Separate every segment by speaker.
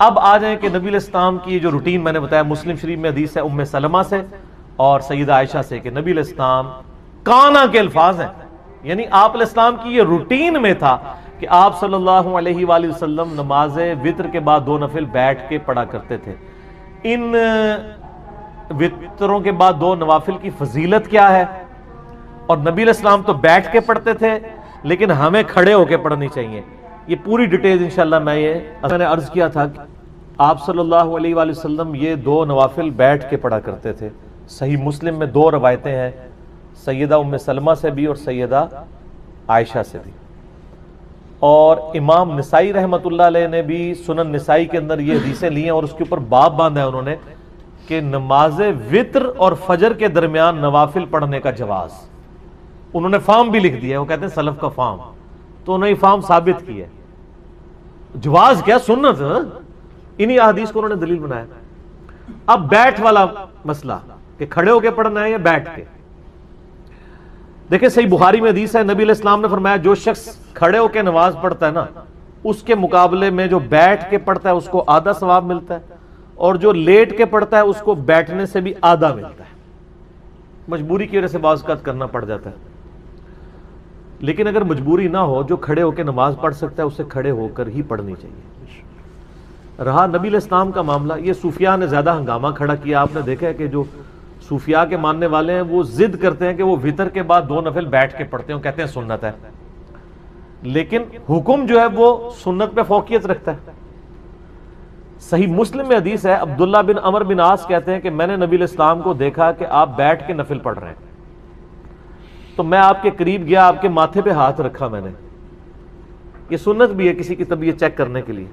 Speaker 1: اب آ جائیں کہ نبی علیہ السلام کی جو روٹین میں نے بتایا، مسلم شریف میں حدیث ہے ام سلمہ سے اور سیدہ عائشہ سے کہ نبی علیہ السلام کانا کے الفاظ ہیں، یعنی آپ علیہ السلام کی یہ روٹین میں تھا کہ آپ صلی اللہ علیہ وآلہ وسلم نماز وتر کے بعد 2 نفل بیٹھ کے پڑھا کرتے تھے۔ ان وتروں کے بعد 2 نوافل کی فضیلت کیا ہے؟ اور نبی علیہ السلام تو بیٹھ کے پڑھتے تھے لیکن ہمیں کھڑے ہو کے پڑھنی چاہیے۔ یہ پوری ڈیٹیل انشاءاللہ میں نے عرض کیا تھا کہ آپ صلی اللہ علیہ وآلہ وسلم یہ 2 نوافل بیٹھ کے پڑھا کرتے تھے۔ صحیح مسلم میں 2 روایتیں ہیں، سیدہ ام سلمہ سے بھی اور سیدہ عائشہ سے بھی، اور امام نسائی رحمۃ اللہ علیہ نے بھی سنن نسائی کے اندر یہ حدیثیں لی ہیں اور اس کے اوپر باب باندھا ہے انہوں نے کہ نماز وتر اور فجر کے درمیان نوافل پڑھنے کا جواز۔ انہوں نے فارم بھی لکھ دیا ہے، وہ کہتے ہیں سلف کا فارم، تو انہوں نے فارم ثابت کی ہے۔ جواز کیا، سنت، انہی احادیث کو انہوں نے دلیل بنایا۔ اب بیٹھ والا مسئلہ کہ کھڑے ہو کے پڑھنا ہے یا بیٹھ کے، دیکھیں صحیح بخاری میں حدیث ہے، نبی علیہ السلام نے فرمایا جو شخص کھڑے ہو کے نماز پڑھتا ہے نا، اس کے مقابلے میں جو بیٹھ کے پڑھتا ہے اس کو آدھا ثواب ملتا ہے، اور جو لیٹ کے پڑھتا ہے اس کو بیٹھنے سے بھی آدھا ملتا ہے۔ مجبوری کی وجہ سے بعض اوقات کرنا پڑ جاتا ہے، لیکن اگر مجبوری نہ ہو، جو کھڑے ہو کے نماز پڑھ سکتا ہے اسے کھڑے ہو کر ہی پڑھنی چاہیے۔ رہا نبی علیہ السلام کا معاملہ، یہ صوفیاء نے زیادہ ہنگامہ کھڑا کیا۔ آپ نے دیکھا ہے کہ جو صوفیاء کے ماننے والے ہیں وہ ضد کرتے ہیں کہ وہ وتر کے بعد 2 نفل بیٹھ کے پڑھتے ہیں، کہتے ہیں سنت ہے، لیکن حکم جو ہے وہ سنت پہ فوقیت رکھتا ہے۔ صحیح مسلم میں حدیث ہے، عبداللہ بن عمر بن عاص کہتے ہیں کہ میں نے نبی علیہ السلام کو دیکھا کہ آپ بیٹھ کے نفل پڑھ رہے ہیں، تو میں آپ کے قریب گیا، آپ کے ماتھے پہ ہاتھ رکھا میں نے۔ یہ سنت بھی ہے کسی کی طبیعت چیک کرنے کے لیے۔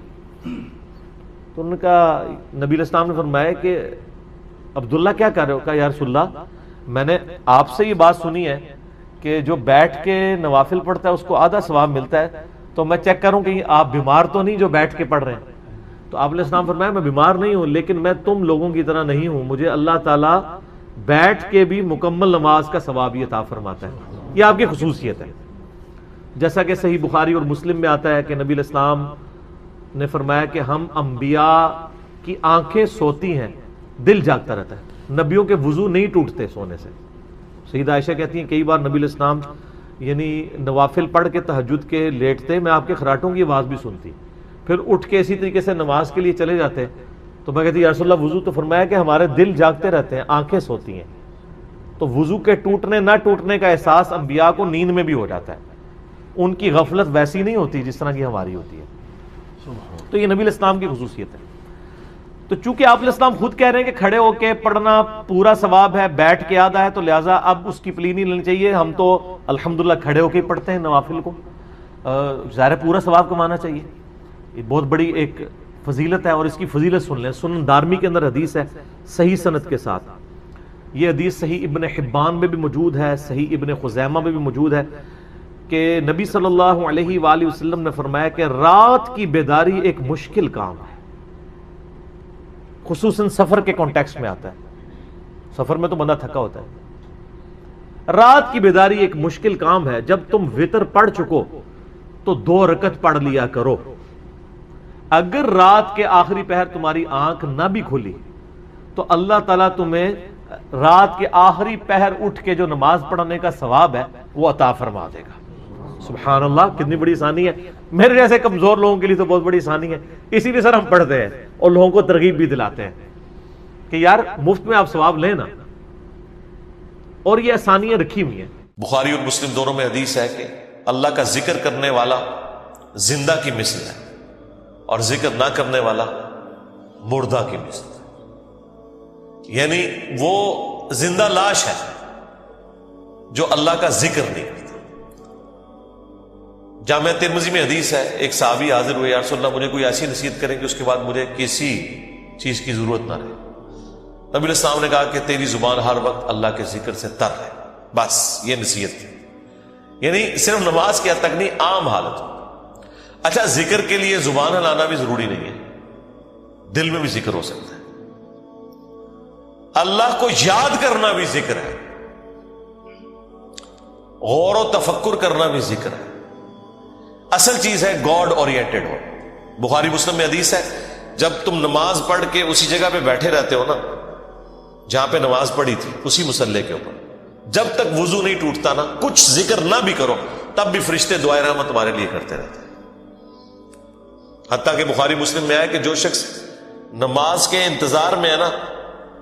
Speaker 1: تو ان کا نبی علیہ السلام نے فرمایا کہ عبداللہ کیا کر رہے ہو؟ کہا یا رسول اللہ میں نے آپ سے یہ بات سنی ہے کہ جو بیٹھ کے نوافل پڑھتا ہے اس کو آدھا ثواب ملتا ہے، تو میں چیک کروں کہ آپ بیمار تو نہیں جو بیٹھ کے پڑھ رہے ہیں؟ تو آپ علیہ السلام فرمایا میں بیمار نہیں ہوں، لیکن میں تم لوگوں کی طرح نہیں ہوں، مجھے اللہ تعالیٰ بیٹھ کے بھی مکمل نماز کا ثواب عطا فرماتا ہے۔ یہ آپ کی خصوصیت ہے، جیسا کہ صحیح بخاری اور مسلم میں آتا ہے کہ نبی علیہ السلام نے فرمایا کہ ہم انبیاء کی آنکھیں سوتی ہیں، دل جاگتا رہتا ہے، نبیوں کے وضو نہیں ٹوٹتے سونے سے۔ سیدہ عائشہ کہتی ہیں کئی بار نبی علیہ السلام یعنی نوافل پڑھ کے تہجد کے لیٹتے، میں آپ کے خراٹوں کی آواز بھی سنتی، پھر اٹھ کے اسی طریقے سے نماز کے لیے چلے جاتے، تو میں کہتی یا رسول اللہ وضو؟ تو فرمایا کہ ہمارے دل جاگتے رہتے ہیں، آنکھیں سوتی ہیں۔ تو وضو کے ٹوٹنے نہ ٹوٹنے کا احساس انبیاء کو نیند میں بھی ہو جاتا ہے، ان کی غفلت ویسی نہیں ہوتی جس طرح کی ہماری ہوتی ہے۔ تو یہ نبی علیہ السلام کی خصوصیت ہے۔ تو چونکہ آپ علیہ السلام خود کہہ رہے ہیں کہ کھڑے ہو کے پڑھنا پورا ثواب ہے، بیٹھ کے آدھا ہے، تو لہٰذا اب اس کی پلی نہیں لینی چاہیے، ہم تو الحمدللہ کھڑے ہو کے ہی پڑھتے ہیں نوافل کو، ظاہر پورا ثواب کمانا چاہیے۔ یہ بہت بڑی ایک فضیلت ہے، اور اس کی فضیلت سن لیں۔ سنن دارمی کے اندر حدیث ہے صحیح سند کے ساتھ، یہ حدیث صحیح ابن حبان میں بھی موجود ہے، صحیح ابن خزیمہ میں بھی موجود ہے کہ نبی صلی اللہ علیہ وآلہ وسلم نے فرمایا کہ رات کی بیداری ایک مشکل کام ہے، خصوصاً سفر کے کانٹیکسٹ میں آتا ہے، سفر میں تو بندہ تھکا ہوتا ہے۔ رات کی بیداری ایک مشکل کام ہے، جب تم وتر پڑھ چکو تو 2 رکعت پڑھ لیا کرو۔ اگر رات کے آخری پہر تمہاری آنکھ نہ بھی کھلی تو اللہ تعالیٰ تمہیں رات کے آخری پہر اٹھ کے جو نماز پڑھنے کا ثواب ہے وہ عطا فرما دے گا۔ سبحان اللہ، کتنی بڑی آسانی ہے، میرے جیسے کمزور لوگوں کے لیے تو بہت بڑی آسانی ہے، اسی لیے سر ہم پڑھتے ہیں اور لوگوں کو ترغیب بھی دلاتے ہیں کہ یار مفت میں آپ ثواب لیں نا، اور یہ آسانیاں رکھی ہوئی ہیں۔
Speaker 2: بخاری اور مسلم دونوں میں حدیث ہے کہ اللہ کا ذکر کرنے والا زندہ کی مثل ہے اور ذکر نہ کرنے والا مردہ کی مثل ہے، یعنی وہ زندہ لاش ہے جو اللہ کا ذکر نہیں کرتا۔ جامع ترمذی میں حدیث ہے، ایک صحابی حاضر ہوئے، یا رسول اللہ مجھے کوئی ایسی نصیحت کریں کہ اس کے بعد مجھے کسی چیز کی ضرورت نہ رہے۔ نبی علیہ السلام نے کہا کہ تیری زبان ہر وقت اللہ کے ذکر سے تر ہے، بس یہ نصیحت تھی، یعنی صرف نماز کی حد تک نہیں، عام حالت۔ اچھا، ذکر کے لیے زبان ہلانا بھی ضروری نہیں ہے، دل میں بھی ذکر ہو سکتا ہے، اللہ کو یاد کرنا بھی ذکر ہے، غور و تفکر کرنا بھی ذکر ہے۔ اصل چیز ہے گاڈ اورینٹڈ ہو۔ بخاری مسلم میں حدیث ہے جب تم نماز پڑھ کے اسی جگہ پہ بیٹھے رہتے ہو نا جہاں پہ نماز پڑھی تھی, اسی مصلے کے اوپر, جب تک وضو نہیں ٹوٹتا نا, کچھ ذکر نہ بھی کرو, تب بھی فرشتے دعائے رحمت تمہارے لیے کرتے رہتے ہیں. حتیٰ کہ بخاری مسلم میں آیا کہ جو شخص نماز کے انتظار میں ہے نا,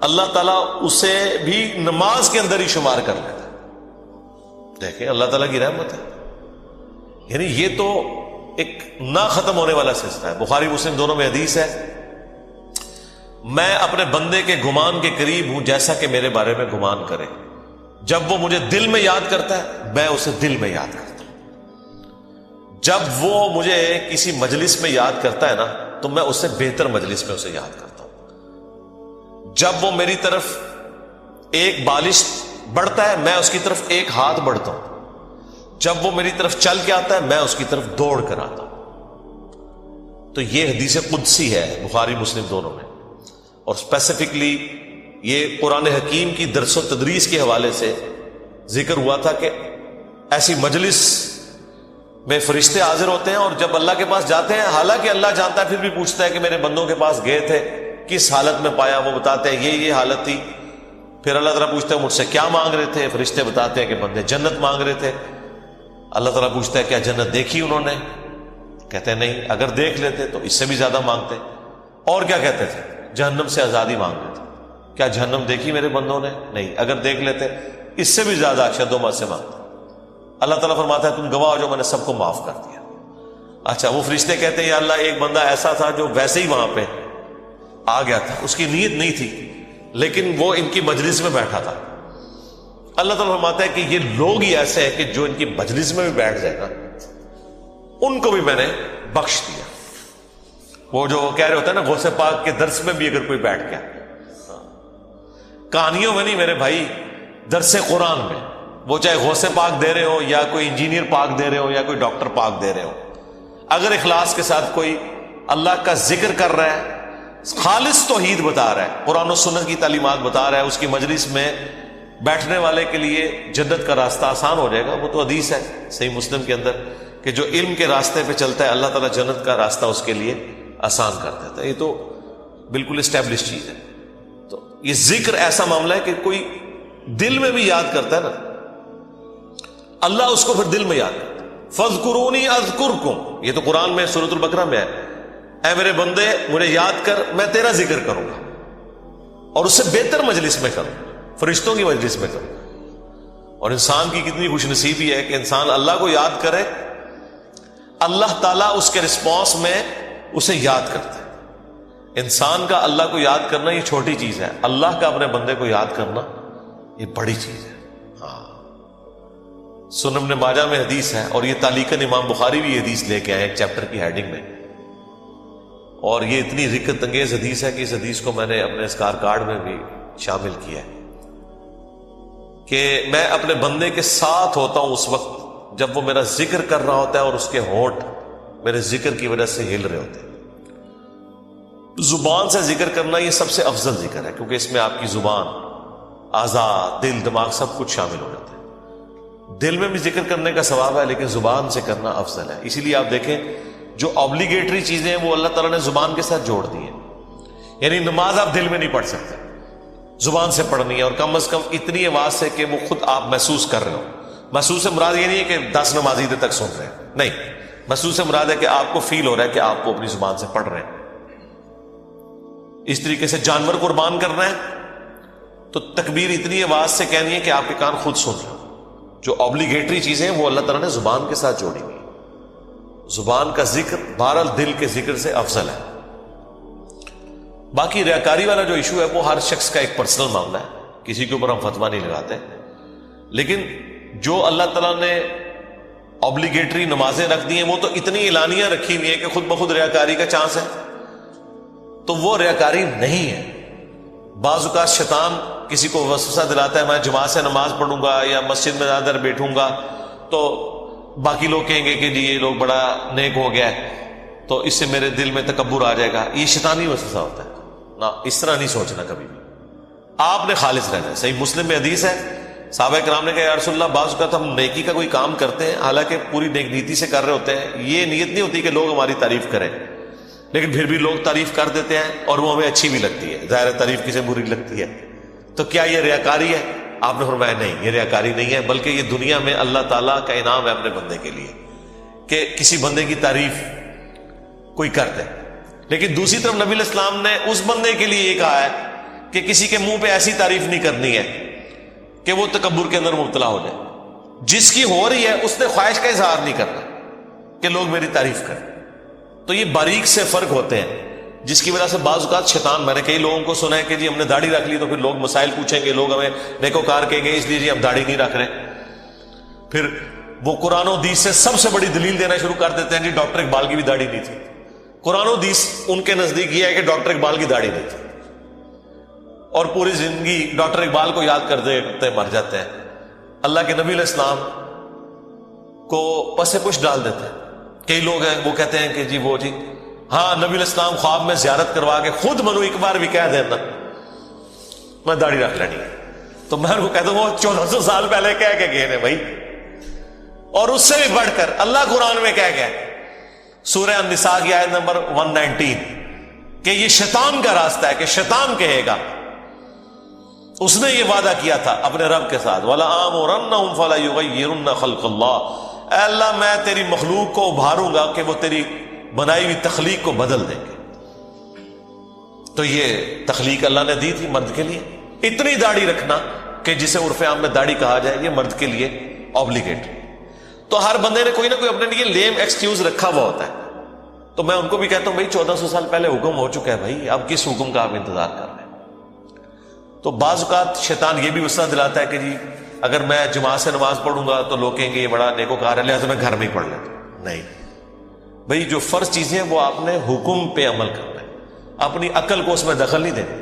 Speaker 2: اللہ تعالیٰ اسے بھی نماز کے اندر ہی شمار کر لیتا ہے. دیکھیں اللہ تعالیٰ کی رحمت ہے. یعنی یہ تو ایک نہ ختم ہونے والا سلسلہ ہے. بخاری مسلم دونوں میں حدیث ہے, میں اپنے بندے کے گمان کے قریب ہوں جیسا کہ میرے بارے میں گمان کرے. جب وہ مجھے دل میں یاد کرتا ہے میں اسے دل میں یاد کرتا ہوں. جب وہ مجھے کسی مجلس میں یاد کرتا ہے نا تو میں اس سے بہتر مجلس میں اسے یاد کرتا ہوں. جب وہ میری طرف ایک بالش بڑھتا ہے میں اس کی طرف ایک ہاتھ بڑھتا ہوں. جب وہ میری طرف چل کے آتا ہے میں اس کی طرف دوڑ کر آتا ہوں. تو یہ حدیث قدسی ہے بخاری مسلم دونوں میں, اور اسپیسیفکلی یہ قرآن حکیم کی درس و تدریس کے حوالے سے ذکر ہوا تھا کہ ایسی مجلس میں فرشتے حاضر ہوتے ہیں اور جب اللہ کے پاس جاتے ہیں, حالانکہ اللہ جانتا ہے, پھر بھی پوچھتا ہے کہ میرے بندوں کے پاس گئے تھے کس حالت میں پایا. وہ بتاتے ہیں یہ حالت تھی. پھر اللہ تعالیٰ پوچھتا ہے مجھ سے کیا مانگ رہے تھے, فرشتے بتاتے ہیں کہ بندے جنت مانگ رہے تھے. اللہ تعالیٰ پوچھتا ہے کیا جنت دیکھی انہوں نے, کہتے ہیں نہیں, اگر دیکھ لیتے تو اس سے بھی زیادہ مانگتے. اور کیا کہتے تھے, جہنم سے آزادی مانگ رہے تھے. کیا جہنم دیکھی میرے بندوں نے, نہیں, اگر دیکھ لیتے اس سے بھی زیادہ اشد و سے مانگتے. اللہ تعالیٰ فرماتا ہے تم گواہ ہو جو میں نے سب کو معاف کر دیا. اچھا, وہ فرشتے کہتے ہیں یا اللہ ایک بندہ ایسا تھا جو ویسے ہی وہاں پہ آ گیا تھا, اس کی نیت نہیں تھی لیکن وہ ان کی مجلس میں بیٹھا تھا. اللہ تعالیٰ فرماتا ہے کہ یہ لوگ ہی ایسے ہیں کہ جو ان کی مجلس میں بھی بیٹھ جائے گا ان کو بھی میں نے بخش دیا. وہ جو کہہ رہے ہوتے ہیں نا غوث پاک کے درس میں بھی اگر کوئی بیٹھ گیا, کہانیوں میں نہیں میرے بھائی, درس قرآن میں, وہ چاہے غوث پاک دے رہے ہو یا کوئی انجینئر پاک دے رہے ہو یا کوئی ڈاکٹر پاک دے رہے ہو, اگر اخلاص کے ساتھ کوئی اللہ کا ذکر کر رہا ہے, خالص توحید بتا رہا ہے, قرآن و سنت کی تعلیمات بتا رہا ہے, اس کی مجلس میں بیٹھنے والے کے لیے جنت کا راستہ آسان ہو جائے گا. وہ تو حدیث ہے صحیح مسلم کے اندر کہ جو علم کے راستے پہ چلتا ہے اللہ تعالیٰ جنت کا راستہ اس کے لیے آسان کر دیتا ہے. یہ تو بالکل اسٹیبلش چیز ہے. تو یہ ذکر ایسا معاملہ ہے کہ کوئی دل میں بھی یاد کرتا ہے نا, اللہ اس کو پھر دل میں یاد کرتا ہے. فَاذْكُرُونِي أَذْكُرْكُمْ, یہ تو قرآن میں سورۃ البقرہ میں ہے, اے میرے بندے مجھے یاد کر میں تیرا ذکر کروں گا, اور اس سے بہتر مجلس میں کروں, فرشتوں کی مجلس میں کروں. اور انسان کی کتنی خوش نصیبی ہے کہ انسان اللہ کو یاد کرے, اللہ تعالیٰ اس کے رسپانس میں اسے یاد کرتا ہے. انسان کا اللہ کو یاد کرنا یہ چھوٹی چیز ہے, اللہ کا اپنے بندے کو یاد کرنا یہ بڑی چیز ہے. سنن ابن ماجہ میں حدیث ہے, اور یہ تعلیقاً امام بخاری بھی یہ حدیث لے کے آئے ایک چیپٹر کی ہیڈنگ میں, اور یہ اتنی رکت انگیز حدیث ہے کہ اس حدیث کو میں نے اپنے اسکار کارڈ میں بھی شامل کیا ہے کہ میں اپنے بندے کے ساتھ ہوتا ہوں اس وقت جب وہ میرا ذکر کر رہا ہوتا ہے اور اس کے ہونٹ میرے ذکر کی وجہ سے ہل رہے ہوتے ہیں. زبان سے ذکر کرنا یہ سب سے افضل ذکر ہے کیونکہ اس میں آپ کی زبان, اعضاء, دل, دماغ سب کچھ شامل ہو جاتا ہے. دل میں بھی ذکر کرنے کا ثواب ہے لیکن زبان سے کرنا افضل ہے. اسی لیے آپ دیکھیں جو آبلیگیٹری چیزیں ہیں وہ اللہ تعالیٰ نے زبان کے ساتھ جوڑ دی ہیں. یعنی نماز آپ دل میں نہیں پڑھ سکتے, زبان سے پڑھنی ہے, اور کم از کم اتنی آواز سے کہ وہ خود آپ محسوس کر رہے ہو. محسوس سے مراد یہ نہیں ہے کہ 10 نمازی دیر تک سن رہے ہیں, نہیں, محسوس سے مراد ہے کہ آپ کو فیل ہو رہا ہے کہ آپ کو اپنی زبان سے پڑھ رہے ہیں. اس طریقے سے جانور قربان کرنا ہے تو تکبیر اتنی آواز سے کہنی ہے کہ آپ کے کان خود سن رہے ہو. جو آبلیگیٹری چیزیں ہیں وہ اللہ تعالیٰ نے زبان کے ساتھ جوڑی ہوئی. زبان کا ذکر بہرحال دل کے ذکر سے افضل ہے. باقی ریاکاری والا جو ایشو ہے وہ ہر شخص کا ایک پرسنل معاملہ ہے, کسی کے اوپر ہم فتویٰ نہیں لگاتے, لیکن جو اللہ تعالیٰ نے آبلیگیٹری نمازیں رکھ دی ہیں وہ تو اتنی اعلانیہ رکھی ہوئی ہیں کہ خود بخود ریاکاری کا چانس ہے, تو وہ ریاکاری نہیں ہے. بعض اوقات شیطان کسی کو وسوسہ دلاتا ہے میں جماعت سے نماز پڑھوں گا یا مسجد میں زیادہ بیٹھوں گا تو باقی لوگ کہیں گے کہ جی یہ لوگ بڑا نیک ہو گیا ہے تو اس سے میرے دل میں تکبر آ جائے گا. یہ شیطانی وسوسہ ہوتا ہے نا, اس طرح نہیں سوچنا کبھی بھی. آپ نے خالص رہنا ہے. صحیح مسلم میں حدیث ہے, صحابہ کرام نے کہا یا رسول اللہ بعض اوقات ہم نیکی کا کوئی کام کرتے ہیں حالانکہ پوری نیک نیتی سے کر رہے ہوتے ہیں, یہ نیت نہیں ہوتی کہ لوگ ہماری تعریف کریں, لیکن پھر بھی لوگ تعریف کر دیتے ہیں اور وہ ہمیں اچھی بھی لگتی ہے. ظاہر تعریف کسے بری لگتی ہے. تو کیا یہ ریاکاری ہے؟ آپ نے فرمایا نہیں، یہ ریاکاری نہیں ہے، بلکہ یہ دنیا میں اللہ تعالیٰ کا انعام ہے اپنے بندے کے لیے کہ کسی بندے کی تعریف کوئی کر دے. لیکن دوسری طرف نبی علیہ السلام نے اس بندے کے لیے یہ کہا ہے کہ کسی کے منہ پہ ایسی تعریف نہیں کرنی ہے کہ وہ تکبر کے اندر مبتلا ہو جائے. جس کی ہو رہی ہے اس نے خواہش کا اظہار نہیں کرنا کہ لوگ میری تعریف کریں. تو یہ باریک سے فرق ہوتے ہیں جس کی وجہ سے بعض اوقات شیطان، میں نے کئی لوگوں کو سنا ہے کہ جی ہم نے داڑھی رکھ لی تو پھر لوگ مسائل پوچھیں گے، لوگ ہمیں نیکوکار کہیں گے، اس لیے جی ہم داڑھی نہیں رکھ رہے. پھر وہ قرآن و حدیث سے سب سے بڑی دلیل دینا شروع کر دیتے ہیں جی ڈاکٹر اقبال کی بھی داڑھی نہیں تھی. قرآن و حدیث ان کے نزدیک یہ ہے کہ ڈاکٹر اقبال کی داڑھی نہیں تھی، اور پوری زندگی ڈاکٹر اقبال کو یاد کرتے مر جاتے ہیں. اللہ کے نبی علیہ السلام کو پس پش ڈال دیتے ہیں. کئی لوگ ہیں وہ کہتے ہیں کہ جی وہ جی ہاں نبی علیہ السلام خواب میں زیارت کروا کے خود منو ایک بار بھی کہہ دینا میں داڑھی رکھ لینی ہے. تو میں ان کو کہتا ہوں وہ 1400 سال پہلے کہہ کے گئے ہیں بھائی. اور اس سے بھی بڑھ کر اللہ قرآن میں کہہ گئے سورہ النساء کی آیت نمبر 119 کہ یہ شیطان کا راستہ ہے، کہ شیطان کہے گا. اس نے یہ وعدہ کیا تھا اپنے رب کے ساتھ وَلَآمُرَنَّهُمْ فَلَيُغَيِّرُنَّ خَلْقَ اللَّهِ، اے اللہ میں تیری مخلوق کو ابھاروں گا کہ وہ تیری بنائی ہوئی تخلیق کو بدل دیں گے. تو یہ تخلیق اللہ نے دی تھی مرد کے لیے. اتنی داڑھی رکھنا کہ جسے عرف عام میں داڑھی کہا جائے یہ مرد کے لیے اوبلیگیٹ. تو ہر بندے نے کوئی نہ کوئی اپنے لیے لیم ایکسکیوز رکھا ہوا ہوتا ہے. تو میں ان کو بھی کہتا ہوں بھائی 1400 سال پہلے حکم ہو چکا ہے بھائی، اب کس حکم کا آپ انتظار کر رہے ہیں. تو بعض اوقات شیطان یہ بھی وسوسہ دلاتا ہے کہ جی اگر میں جماعت سے نماز پڑھوں گا تو لوگ کہیں گے یہ بڑا نیکوکار ہے لہٰذا میں گھر میں ہی پڑھ لیتا ہوں. نہیں بھائی، جو فرض چیزیں ہیں وہ آپ نے حکم پہ عمل کرنا ہے، اپنی عقل کو اس میں دخل نہیں دینا.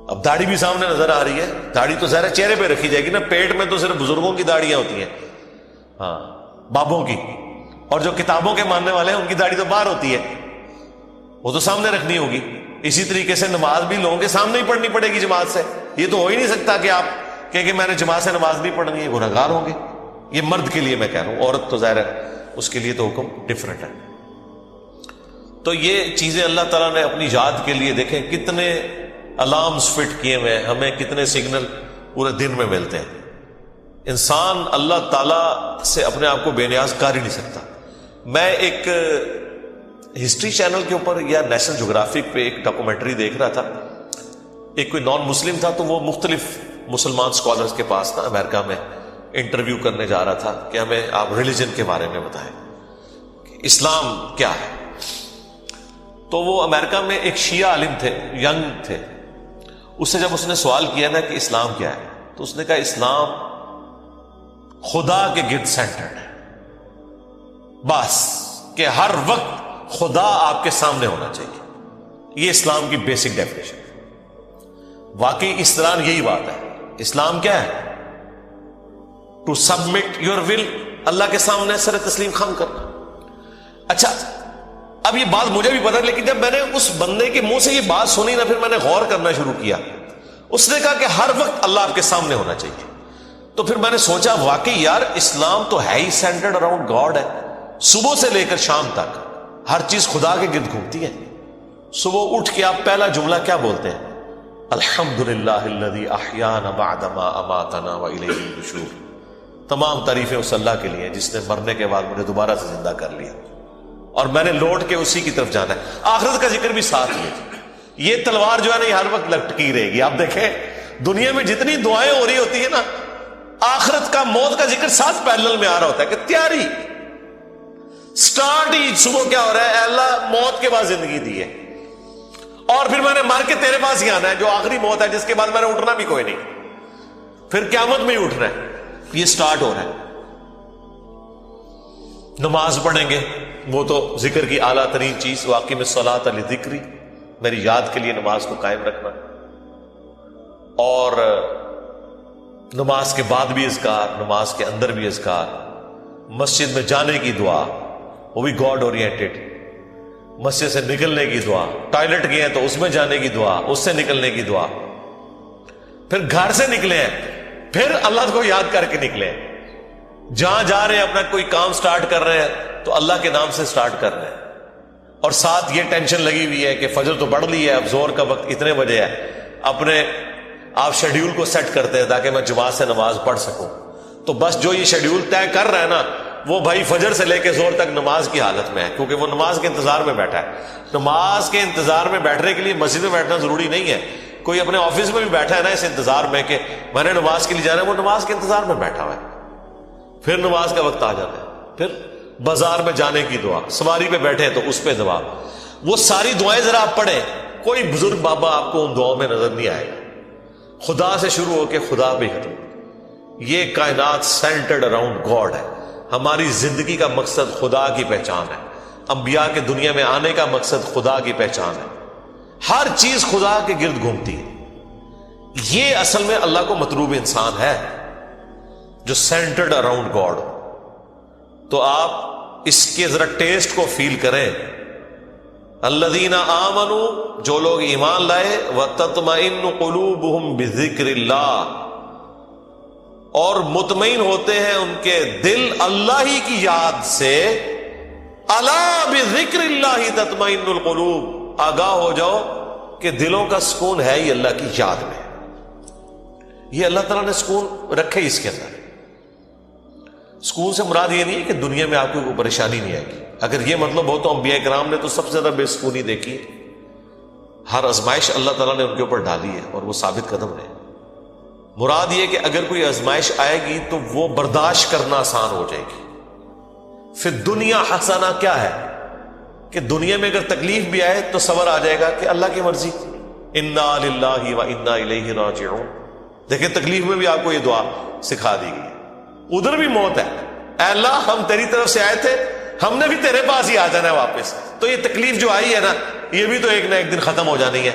Speaker 2: اب داڑھی بھی سامنے نظر آ رہی ہے، داڑھی تو ظاہر چہرے پہ رکھی جائے گی نا، پیٹ میں تو صرف بزرگوں کی داڑیاں ہوتی ہیں، ہاں بابوں کی، اور جو کتابوں کے ماننے والے ہیں ان کی داڑھی تو باہر ہوتی ہے، وہ تو سامنے رکھنی ہوگی. اسی طریقے سے نماز بھی لوگوں کے سامنے ہی پڑھنی پڑے گی جماعت سے. یہ تو ہو ہی نہیں سکتا کہ آپ کہ میں نے جماعت سے نماز نہیں پڑھنی ہے، گنہگار ہوں گے. یہ مرد کے لیے میں کہہ رہا ہوں، عورت تو ظاہر ہے اس کے لیے تو حکم ڈفرینٹ ہے. تو یہ چیزیں اللہ تعالیٰ نے اپنی یاد کے لیے، دیکھیں کتنے الارمز فٹ کیے ہوئے ہیں، ہمیں کتنے سگنل پورے دن میں ملتے ہیں. انسان اللہ تعالیٰ سے اپنے آپ کو بے نیاز کر ہی نہیں سکتا. میں ایک ہسٹری چینل کے اوپر یا نیشنل جغرافک پہ ایک ڈاکومنٹری دیکھ رہا تھا. ایک کوئی نان مسلم تھا تو وہ مختلف مسلمان اسکالرس کے پاس نا امریکہ میں انٹرویو کرنے جا رہا تھا کہ ہمیں آپ ریلیجن کے بارے میں بتائیں کہ اسلام کیا ہے. تو وہ امریکہ میں ایک شیعہ عالم تھے، ینگ تھے. اس سے جب اس نے سوال کیا نا کہ اسلام کیا ہے تو اس نے کہا اسلام خدا کے گرد سینٹرڈ ہے، بس کہ ہر وقت خدا آپ کے سامنے ہونا چاہیے. یہ اسلام کی بیسک ڈیفینیشن. واقعی اس طرح یہی بات ہے. اسلام کیا ہے؟ ٹو سبمٹ یور ول، اللہ کے سامنے سر تسلیم خم کرنا. اچھا اب یہ بات مجھے بھی پتا، لیکن جب میں نے اس بندے کے منہ سے یہ بات سنی نا پھر میں نے غور کرنا شروع کیا. اس نے کہا کہ ہر وقت اللہ آپ کے سامنے ہونا چاہیے. تو پھر میں نے سوچا واقعی یار اسلام تو ہے ہی سینٹرڈ اراؤنڈ گاڈ ہے. صبح سے لے کر شام تک ہر چیز خدا کے گرد گھومتی ہے. صبح اٹھ کے آپ پہلا جملہ کیا بولتے ہیں؟ الحمدللہ الذی احیانا بعدما اماتنا والیہ النشور. تمام تعریفیں اس اللہ کے لیے جس نے مرنے کے بعد مجھے دوبارہ سے زندہ کر لیا اور میں نے لوٹ کے اسی کی طرف جانا ہے. آخرت کا ذکر بھی ساتھ ہی ہے. یہ تلوار جو ہے نا یہ ہر وقت لٹکی رہے گی. آپ دیکھیں دنیا میں جتنی دعائیں ہو رہی ہوتی ہے نا، آخرت کا موت کا ذکر ساتھ پیرلل میں آ رہا ہوتا ہے کہ تیاری سٹارٹ ہی صبح کیا ہو رہا ہے، اے اللہ موت کے بعد زندگی دی ہے اور پھر میں نے مار کے تیرے پاس ہی آنا ہے جو آخری موت ہے جس کے بعد میں نے اٹھنا بھی کوئی نہیں، پھر قیامت میں ہی اٹھنا ہے. یہ سٹارٹ ہو رہا ہے. نماز پڑھیں گے وہ تو ذکر کی اعلیٰ ترین چیز، واقعی میں صلاۃ لذکری، میری یاد کے لیے نماز کو قائم رکھنا، اور نماز کے بعد بھی اذکار، نماز کے اندر بھی اذکار، مسجد میں جانے کی دعا وہ بھی گاڈ اورینٹڈ، مسجد سے نکلنے کی دعا، ٹوائلٹ گئے ہیں تو اس میں جانے کی دعا، اس سے نکلنے کی دعا، پھر گھر سے نکلے ہیں پھر اللہ کو یاد کر کے نکلے ہیں، جہاں جا رہے ہیں اپنا کوئی کام سٹارٹ کر رہے ہیں تو اللہ کے نام سے سٹارٹ کر رہے ہیں، اور ساتھ یہ ٹینشن لگی ہوئی ہے کہ فجر تو پڑھ لی ہے، اب زور کا وقت اتنے بجے ہے، اپنے آپ شیڈیول کو سیٹ کرتے ہیں تاکہ میں جماعت سے نماز پڑھ سکوں. تو بس جو یہ شیڈیول طے کر رہا ہے نا، وہ بھائی فجر سے لے کے زور تک نماز کی حالت میں ہے، کیونکہ وہ نماز کے انتظار میں بیٹھا ہے. نماز کے انتظار میں بیٹھنے کے لیے مسجد میں بیٹھنا ضروری نہیں ہے. کوئی اپنے آفس میں بھی بیٹھا ہے نا اس انتظار میں کہ میں نے نماز کے لیے جانا ہے، وہ نماز کے انتظار میں بیٹھا ہوا ہے. پھر نماز کا وقت آ جاتا ہے، پھر بازار میں جانے کی دعا، سواری پہ بیٹھے تو اس پہ دعا. وہ ساری دعائیں ذرا آپ پڑھیں، کوئی بزرگ بابا آپ کو ان دعاؤں میں نظر نہیں آئے گا. خدا سے شروع ہو کے خدا پہ ختم. یہ کائنات سینٹرڈ اراؤنڈ گاڈ ہے. ہماری زندگی کا مقصد خدا کی پہچان ہے. انبیاء کے دنیا میں آنے کا مقصد خدا کی پہچان ہے. ہر چیز خدا کے گرد گھومتی ہے. یہ اصل میں اللہ کو مطلوب انسان ہے جو سینٹرڈ اراؤنڈ گاڈ. تو آپ اس کے ذرا ٹیسٹ کو فیل کریں. الذین آمنوا، جو لوگ ایمان لائے، وتطمئن قلوبہم بذکر اللہ، اور مطمئن ہوتے ہیں ان کے دل اللہ ہی کی یاد سے. الا بذکر اللہ تطمئن القلوب، آگاہ ہو جاؤ کہ دلوں کا سکون ہے ہی اللہ کی یاد میں. یہ اللہ تعالیٰ نے سکون رکھے اس کے اندر. سکون سے مراد یہ نہیں ہے کہ دنیا میں آپ کو کوئی پریشانی نہیں آئے گی. اگر یہ مطلب ہو تو انبیاء کرام نے تو سب سے زیادہ بے سکونی دیکھی. ہر آزمائش اللہ تعالیٰ نے ان کے اوپر ڈالی ہے اور وہ ثابت قدم رہے. مراد یہ کہ اگر کوئی آزمائش آئے گی تو وہ برداشت کرنا آسان ہو جائے گی. پھر دنیا حسنہ کیا ہے کہ دنیا میں اگر تکلیف بھی آئے تو صبر آ جائے گا کہ اللہ کی مرضی. انا للہ و انا الیہ راجعون. دیکھیں تکلیف میں بھی آپ کو یہ دعا سکھا دی گئی. ادھر بھی موت ہے. اے اللہ ہم تیری طرف سے آئے تھے، ہم نے بھی تیرے پاس ہی آ جانا ہے واپس. تو یہ تکلیف جو آئی ہے نا، یہ بھی تو ایک نہ ایک دن ختم ہو جانی ہے.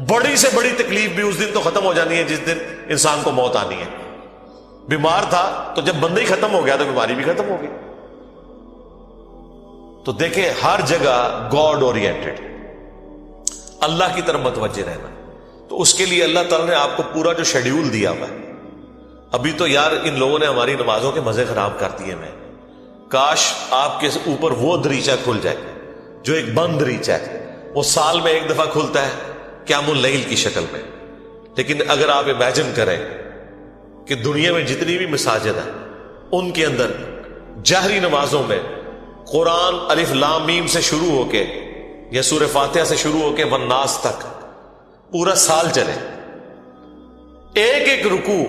Speaker 2: بڑی سے بڑی تکلیف بھی اس دن تو ختم ہو جانی ہے جس دن انسان کو موت آنی ہے. بیمار تھا تو جب بندہ ہی ختم ہو گیا تو بیماری بھی ختم ہو گئی. تو دیکھیں ہر جگہ گاڈ اورینٹڈ، اللہ کی طرف متوجہ رہنا. تو اس کے لیے اللہ تعالیٰ نے آپ کو پورا جو شیڈیول دیا ہوا ہے. ابھی تو یار ان لوگوں نے ہماری نمازوں کے مزے خراب کر دیے. میں کاش آپ کے اوپر وہ دریچہ کھل جائے جو ایک بند دریچہ ہے. وہ سال میں ایک دفعہ کھلتا ہے قیام اللیل کی شکل میں. لیکن اگر آپ امیجن کریں کہ دنیا میں جتنی بھی مساجد ہیں ان کے اندر جہری نمازوں میں قرآن الف لام میم سے شروع ہو کے یا سورہ فاتحہ سے شروع ہو کے والناس تک پورا سال چلے، ایک ایک رکوع،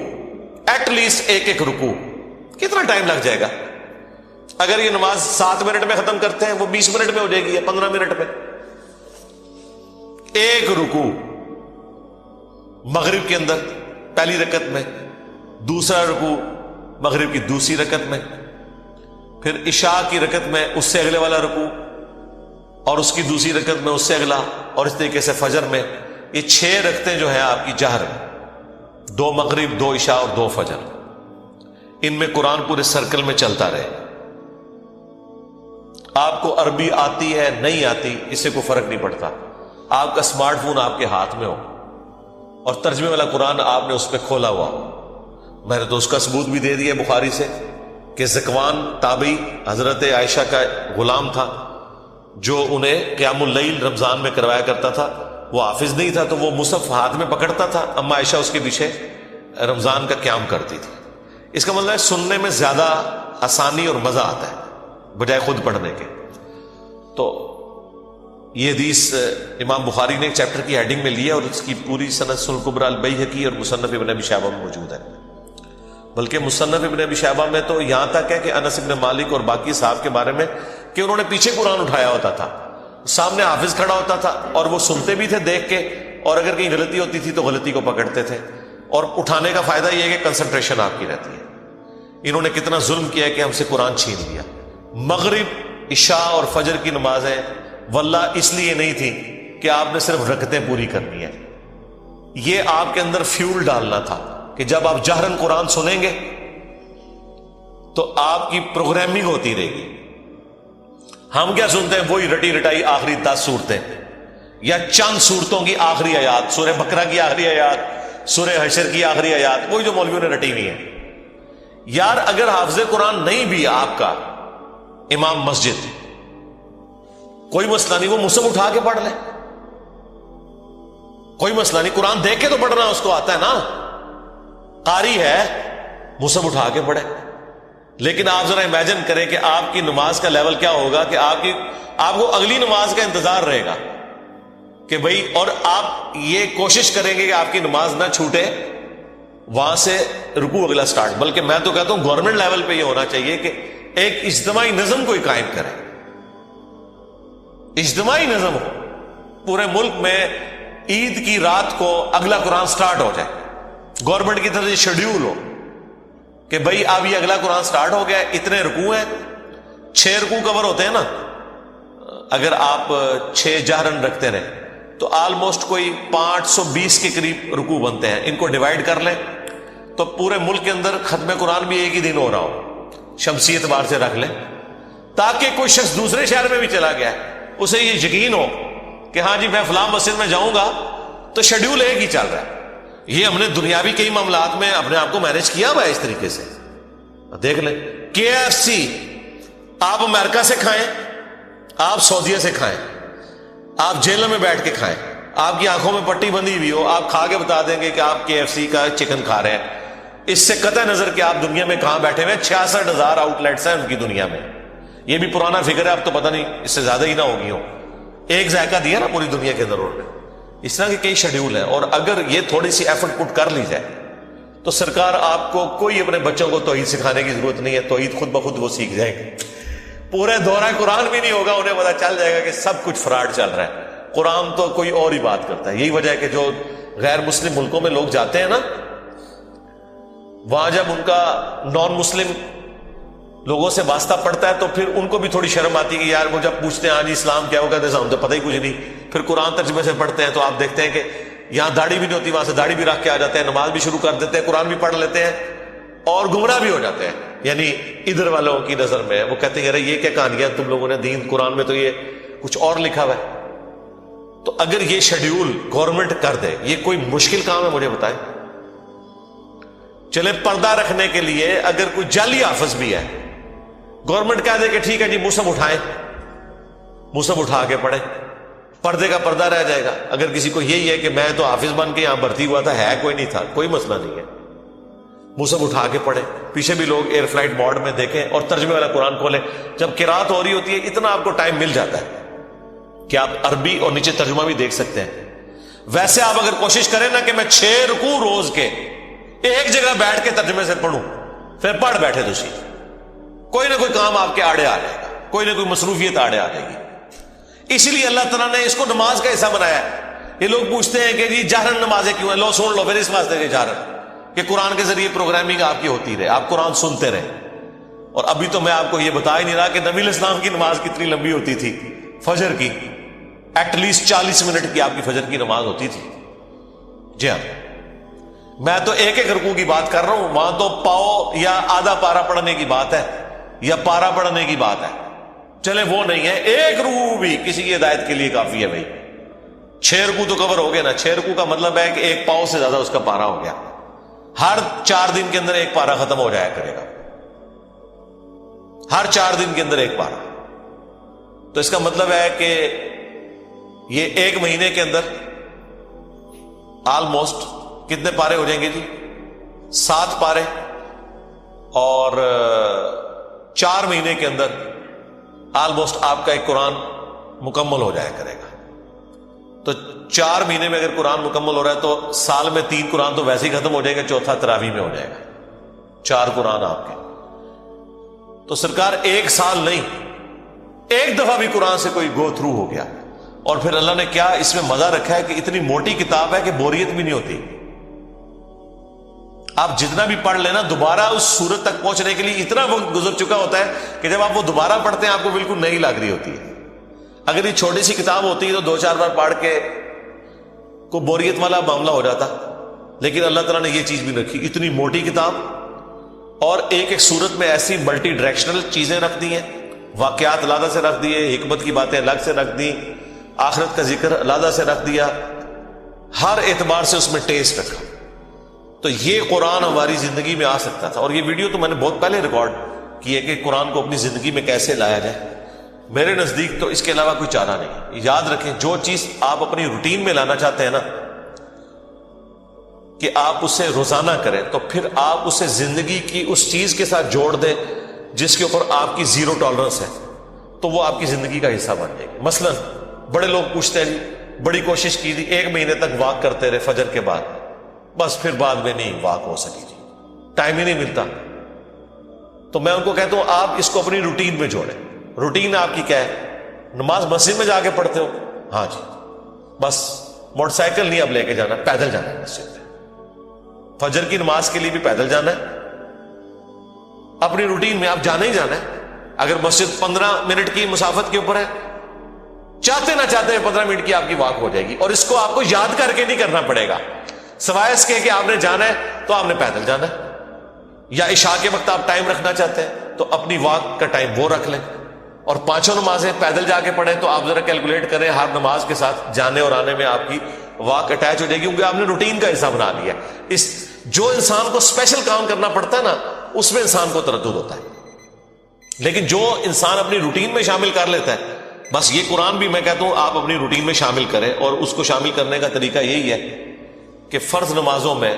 Speaker 2: ایٹ لیسٹ ایک ایک رکوع، کتنا ٹائم لگ جائے گا؟ اگر یہ نماز 7 منٹ میں ختم کرتے ہیں وہ 20 منٹ میں ہو جائے گی یا 15 منٹ میں. ایک رکوع مغرب کے اندر پہلی رکعت میں، دوسرا رکوع مغرب کی دوسری رکعت میں، پھر عشاء کی رکعت میں اس سے اگلے والا رکوع، اور اس کی دوسری رکعت میں اس سے اگلا، اور اس طریقے سے فجر میں. یہ 6 رکعتیں جو ہیں آپ کی جہر، 2 مغرب، 2 عشاء اور 2 فجر. ان میں قرآن پورے سرکل میں چلتا رہے. آپ کو عربی آتی ہے نہیں آتی اس سے کوئی فرق نہیں پڑتا. آپ کا اسمارٹ فون آپ کے ہاتھ میں ہو اور ترجمے والا قرآن آپ نے اس پہ کھولا ہوا ہو. میں نے تو اس کا ثبوت بھی دے دیا بخاری سے کہ ذکوان تابعی حضرت عائشہ کا غلام تھا جو انہیں قیام اللیل رمضان میں کروایا کرتا تھا. وہ حافظ نہیں تھا تو وہ مصحف ہاتھ میں پکڑتا تھا، اما عائشہ اس کے پیچھے رمضان کا قیام کرتی تھی. اس کا مطلب ہے سننے میں زیادہ آسانی اور مزہ آتا ہے بجائے خود پڑھنے کے. تو یہ حدیث امام بخاری نے ایک چیپٹر کی ہیڈنگ میں لی ہے اور اس کی پوری سند سنن الکبریٰ البیہقی اور مصنف ابن ابی شیبہ میں موجود ہے. بلکہ مصنف ابن ابی شیبہ میں تو یہاں تک ہے کہ انس بن مالک اور باقی صحابہ کے بارے میں کہ انہوں نے پیچھے قرآن اٹھایا ہوتا تھا، سامنے حافظ کھڑا ہوتا تھا اور وہ سنتے بھی تھے دیکھ کے، اور اگر کہیں غلطی ہوتی تھی تو غلطی کو پکڑتے تھے. اور اٹھانے کا فائدہ یہ ہے کہ کنسنٹریشن آپ کی رہتی ہے. انہوں نے کتنا ظلم کیا ہے کہ ہم سے قرآن چھین لیا. مغرب، عشاء اور فجر کی نمازیں واللہ اس لیے نہیں تھی کہ آپ نے صرف رکعتیں پوری کرنی ہے. یہ آپ کے اندر فیول ڈالنا تھا کہ جب آپ جہرن قرآن سنیں گے تو آپ کی پروگرامنگ ہوتی رہے گی. ہم کیا سنتے ہیں؟ وہی رٹی رٹائی آخری 10 صورتیں یا چند صورتوں کی آخری آیات، سورہ بقرہ کی آخری آیات، سورہ حشر کی آخری آیات، وہی جو مولویوں نے رٹی ہوئی ہے. یار اگر حافظ قرآن نہیں بھی آپ کا امام مسجد کوئی مسئلہ نہیں، وہ مصحف اٹھا کے پڑھ لے، کوئی مسئلہ نہیں، قرآن دیکھ کے تو پڑھنا اس کو آتا ہے نا، قاری ہے، مصحف اٹھا کے پڑھے۔ لیکن آپ ذرا امیجن کریں کہ آپ کی نماز کا لیول کیا ہوگا کہ آپ کو اگلی نماز کا انتظار رہے گا کہ بھئی، اور آپ یہ کوشش کریں گے کہ آپ کی نماز نہ چھوٹے، وہاں سے رکوع اگلا سٹارٹ۔ بلکہ میں تو کہتا ہوں گورنمنٹ لیول پہ یہ ہونا چاہیے کہ ایک اجتماعی نظم کوئی قائم کرے، اجتماعی نظم ہو پورے ملک میں، عید کی رات کو اگلا قرآن سٹارٹ ہو جائے، گورنمنٹ کی طرف سے شیڈیول ہو کہ بھئی اب یہ اگلا قرآن سٹارٹ ہو گیا، اتنے رکوع ہیں، 6 رکوع کور ہوتے ہیں نا، اگر آپ 6 جہرن رکھتے رہے تو آلموسٹ کوئی 520 کے قریب رکوع بنتے ہیں، ان کو ڈیوائڈ کر لیں تو پورے ملک کے اندر ختم قرآن بھی ایک ہی دن ہو رہا ہو، شمسی اعتبار سے رکھ لیں، تاکہ کوئی شخص دوسرے شہر میں بھی چلا گیا ہے اسے یہ یقین ہو کہ ہاں جی میں فلاں مسجد میں جاؤں گا تو شیڈیول ایک ہی چل رہا ہے۔ یہ ہم نے دنیاوی کئی معاملات میں اپنے آپ کو مینج کیا ہوا ہے اس طریقے سے۔ دیکھ لیں KFC آپ امریکہ سے کھائیں، آپ سعودیہ سے کھائیں، آپ جیلوں میں بیٹھ کے کھائیں، آپ کی آنکھوں میں پٹی بندھی ہوئی ہو، آپ کھا کے بتا دیں گے کہ آپ KFC کا چکن کھا رہے ہیں، اس سے قطع نظر کہ آپ دنیا میں کہاں بیٹھے ہوئے ہیں۔ 66,000 آؤٹ لیٹس ہیں ان کی دنیا میں، یہ بھی پرانا فگر ہے، اب تو پتہ نہیں اس سے زیادہ ہی نہ ہوگی ہو، ایک ذائقہ دیا نا پوری دنیا کے اندر انہوں نے۔ اس طرح کے کئی شیڈیول ہیں، اور اگر یہ تھوڑی سی ایفرٹ پٹ کر لی جائے تو سرکار آپ کو کوئی اپنے بچوں کو توحید سکھانے کی ضرورت نہیں ہے، توحید خود بخود وہ سیکھ جائیں گے، پورے دورہ قرآن بھی نہیں ہوگا، انہیں پتہ چل جائے گا کہ سب کچھ فراڈ چل رہا ہے، قرآن تو کوئی اور ہی بات کرتا ہے۔ یہی وجہ ہے کہ جو غیر مسلم ملکوں میں لوگ جاتے ہیں نا، وہاں جب ان کا نان مسلم لوگوں سے واسطہ پڑتا ہے تو پھر ان کو بھی تھوڑی شرم آتی ہے کہ یار وہ جب پوچھتے ہیں ہاں جی اسلام کیا ہوگا، ہم تو پتہ ہی کچھ نہیں، پھر قرآن ترجمے سے پڑھتے ہیں تو آپ دیکھتے ہیں کہ یہاں داڑھی بھی نہیں ہوتی، وہاں سے داڑھی بھی رکھ کے آ جاتے ہیں، نماز بھی شروع کر دیتے ہیں، قرآن بھی پڑھ لیتے ہیں اور گمراہ بھی ہو جاتے ہیں۔ یعنی ادھر والوں کی نظر میں وہ کہتے ہیں یار یہ کیا کہانیاں تم لوگوں نے، دین قرآن میں تو یہ کچھ اور لکھا ہوا ہے۔ تو اگر یہ شیڈیول گورنمنٹ کر دے، یہ کوئی مشکل کام ہے مجھے بتائیں؟ چلے پردہ رکھنے کے لیے اگر کوئی جعلی حافظ بھی ہے، گورنمنٹ کہہ دے کہ ٹھیک ہے جی مصحف اٹھائیں، مصحف اٹھا کے پڑھیں، پردے کا پردہ رہ جائے گا۔ اگر کسی کو یہی ہے کہ میں تو حافظ بن کے یہاں بھرتی ہوا تھا، ہے کوئی نہیں تھا، کوئی مسئلہ نہیں ہے، مصحف اٹھا کے پڑھیں، پیچھے بھی لوگ ایئر فلائٹ موڈ میں دیکھیں اور ترجمے والا قرآن کھولیں، جب قرات ہو رہی ہوتی ہے اتنا آپ کو ٹائم مل جاتا ہے کہ آپ عربی اور نیچے ترجمہ بھی دیکھ سکتے ہیں۔ ویسے آپ اگر کوشش کریں نا کہ میں 6 رکوع روز کے ایک جگہ بیٹھ کے ترجمے سے پڑھوں، پھر پڑھ بیٹھے دوسری، کوئی نہ کوئی کام آپ کے آڑے آ جائے گا، کوئی نہ کوئی مصروفیت آڑے آ جائے گی۔ اسی لیے اللہ تعالیٰ نے اس کو نماز کا حصہ بنایا ہے۔ یہ لوگ پوچھتے ہیں کہ جی جہرن نمازیں کیوں ہیں، لو سن لو پھر اس واسطے کہ جہرن کہ قرآن کے ذریعے پروگرامنگ آپ کی ہوتی رہے، آپ قرآن سنتے رہے۔ اور ابھی تو میں آپ کو یہ بتا ہی نہیں رہا کہ نبی علیہ السلام کی نماز کتنی لمبی ہوتی تھی، فجر کی ایٹ لیسٹ 40 منٹ کی آپ کی فجر کی نماز ہوتی تھی۔ جی ہاں، میں تو ایک ایک رکوع کی بات کر رہا ہوں، وہاں تو پاؤ یا آدھا پارا پڑھنے کی بات ہے یا پارا پڑھنے کی بات ہے، چلے وہ نہیں ہے، ایک رکوع بھی کسی کی ہدایت کے لیے کافی ہے۔ بھائی 6 رکوع تو کور ہو گئے نا، 6 رکوع کا مطلب ہے کہ ایک پاؤ سے زیادہ اس کا پارا ہو گیا، ہر 4 دن کے اندر ایک پارا ختم ہو جایا کرے گا، ہر 4 دن کے اندر ایک پارا۔ تو اس کا مطلب ہے کہ یہ ایک مہینے کے اندر آلموسٹ کتنے پارے ہو جائیں گے جی؟ 7 پارے، اور 4 مہینے کے اندر آلموسٹ آپ کا ایک قرآن مکمل ہو جایا کرے گا۔ تو 4 مہینے میں اگر قرآن مکمل ہو رہا ہے تو سال میں 3 قرآن تو ویسے ہی ختم ہو جائے گا، چوتھا تراویح میں ہو جائے گا، 4 قرآن آپ کے۔ تو سرکار ایک سال نہیں، ایک دفعہ بھی قرآن سے کوئی گو تھرو ہو گیا، اور پھر اللہ نے کیا اس میں مزہ رکھا ہے کہ اتنی موٹی کتاب ہے کہ بوریت بھی نہیں ہوتی۔ آپ جتنا بھی پڑھ لینا، دوبارہ اس سورت تک پہنچنے کے لیے اتنا وقت گزر چکا ہوتا ہے کہ جب آپ وہ دوبارہ پڑھتے ہیں آپ کو بالکل نئی لگ رہی ہوتی ہے۔ اگر یہ چھوٹی سی کتاب ہوتی ہے تو 2-4 بار پڑھ کے کوئی بوریت والا معاملہ ہو جاتا، لیکن اللہ تعالیٰ نے یہ چیز بھی رکھی، اتنی موٹی کتاب، اور ایک ایک سورت میں ایسی ملٹی ڈائریکشنل چیزیں رکھ دی ہیں، واقعات علیحدہ سے رکھ دیے، حکمت کی باتیں الگ سے رکھ دی، آخرت کا ذکر علیحدہ سے رکھ دیا، ہر اعتبار سے اس میں ٹیسٹ رکھا۔ تو یہ قرآن ہماری زندگی میں آ سکتا تھا، اور یہ ویڈیو تو میں نے بہت پہلے ریکارڈ کی ہے کہ قرآن کو اپنی زندگی میں کیسے لایا جائے۔ میرے نزدیک تو اس کے علاوہ کوئی چارہ نہیں. یاد رکھیں جو چیز آپ اپنی روٹین میں لانا چاہتے ہیں نا کہ آپ اسے روزانہ کریں, تو پھر آپ اسے زندگی کی اس چیز کے ساتھ جوڑ دیں جس کے اوپر آپ کی زیرو ٹالرنس ہے, تو وہ آپ کی زندگی کا حصہ بن جائے گی. مثلا بڑے لوگ پوچھتے ہیں جی بڑی کوشش کی تھی 1 مہینے تک واک کرتے رہے فجر کے بعد, بس پھر بعد میں نہیں واک ہو سکی جی, ٹائم ہی نہیں ملتا. تو میں ان کو کہتا ہوں آپ اس کو اپنی روٹین میں جوڑیں. روٹین آپ کی کیا ہے؟ نماز مسجد میں جا کے پڑھتے ہو, ہاں جی, بس موٹر سائیکل نہیں اب لے کے جانا, پیدل جانا ہے مسجد میں. فجر کی نماز کے لیے بھی پیدل جانا ہے. اپنی روٹین میں آپ جانا ہی جانا ہے. اگر مسجد 15 منٹ کی مسافت کے اوپر ہے, چاہتے نہ چاہتے 15 منٹ کی آپ کی واک ہو جائے گی, اور اس کو آپ کو یاد کر کے نہیں کرنا پڑے گا, سوائے اس کے کہ آپ نے جانا ہے تو آپ نے پیدل جانا ہے. یا عشاء کے وقت آپ ٹائم رکھنا چاہتے ہیں تو اپنی واک کا ٹائم وہ رکھ لیں, اور 5 نمازیں پیدل جا کے پڑھیں, تو آپ ذرا کیلکولیٹ کریں ہر نماز کے ساتھ جانے اور آنے میں آپ کی واک اٹیچ ہو جائے گی, کیونکہ آپ نے روٹین کا حصہ بنا لیا. اس جو انسان کو اسپیشل کام کرنا پڑتا ہے نا, اس میں انسان کو تردد ہوتا ہے. لیکن جو انسان اپنی روٹین میں شامل کر لیتا ہے, بس یہ قرآن بھی میں کہتا ہوں آپ اپنی روٹین میں شامل کریں, اور اس کو شامل کرنے کا طریقہ یہی ہے کہ فرض نمازوں میں